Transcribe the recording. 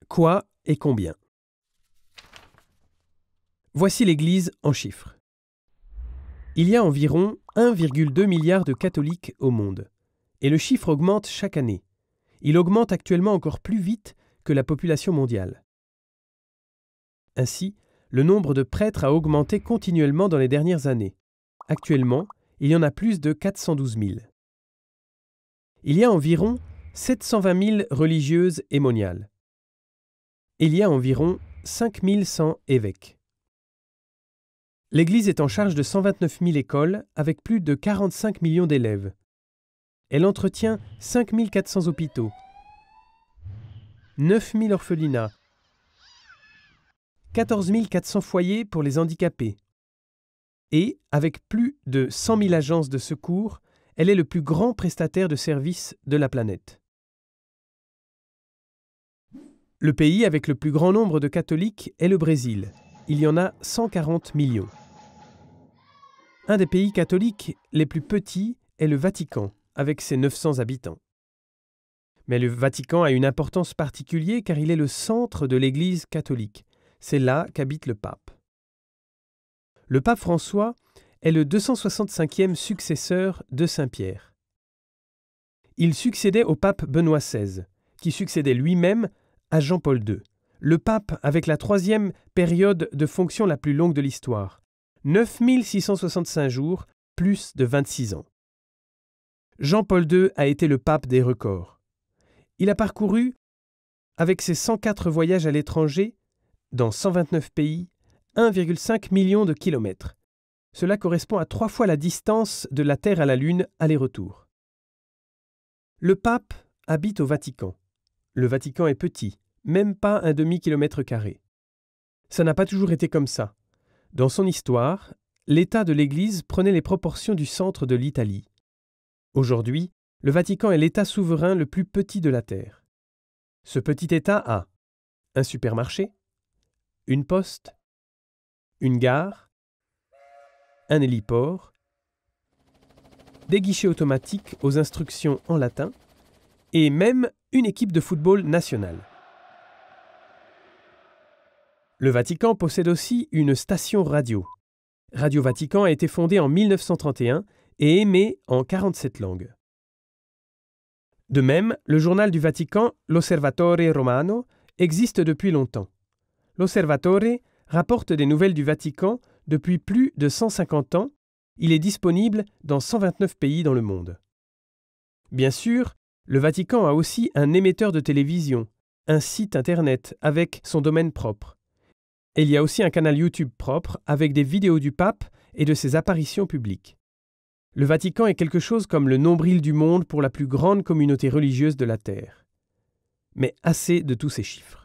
Quoi et combien? Voici l'Église en chiffres. Il y a environ 1,2 milliard de catholiques au monde, et le chiffre augmente chaque année. Il augmente actuellement encore plus vite que la population mondiale. Ainsi, le nombre de prêtres a augmenté continuellement dans les dernières années. Actuellement, il y en a plus de 412 000. Il y a environ 720 000 religieuses et moniales. Il y a environ 5 100 évêques. L'Église est en charge de 129 000 écoles avec plus de 45 millions d'élèves. Elle entretient 5 400 hôpitaux, 9 000 orphelinats, 14 400 foyers pour les handicapés. Et, avec plus de 100 000 agences de secours, elle est le plus grand prestataire de services de la planète. Le pays avec le plus grand nombre de catholiques est le Brésil. Il y en a 140 millions. Un des pays catholiques les plus petits est le Vatican, avec ses 900 habitants. Mais le Vatican a une importance particulière car il est le centre de l'Église catholique. C'est là qu'habite le pape. Le pape François est le 265e successeur de Saint-Pierre. Il succédait au pape Benoît XVI, qui succédait lui-même à Jean-Paul II, le pape avec la troisième période de fonction la plus longue de l'histoire, 9665 jours, plus de 26 ans. Jean-Paul II a été le pape des records. Il a parcouru, avec ses 104 voyages à l'étranger, dans 129 pays, 1,5 million de kilomètres. Cela correspond à 3 fois la distance de la Terre à la Lune aller-retour. Le pape habite au Vatican. Le Vatican est petit, même pas un demi-kilomètre carré. Ça n'a pas toujours été comme ça. Dans son histoire, l'état de l'Église prenait les proportions du centre de l'Italie. Aujourd'hui, le Vatican est l'état souverain le plus petit de la Terre. Ce petit état a un supermarché, une poste, une gare, un héliport, des guichets automatiques aux instructions en latin et même une équipe de football nationale. Le Vatican possède aussi une station radio. Radio Vatican a été fondée en 1931 et émet en 47 langues. De même, le journal du Vatican, l'Osservatore Romano, existe depuis longtemps. L'Osservatore rapporte des nouvelles du Vatican depuis plus de 150 ans. Il est disponible dans 129 pays dans le monde. Bien sûr, le Vatican a aussi un émetteur de télévision, un site internet avec son domaine propre. Et il y a aussi un canal YouTube propre avec des vidéos du pape et de ses apparitions publiques. Le Vatican est quelque chose comme le nombril du monde pour la plus grande communauté religieuse de la Terre. Mais assez de tous ces chiffres.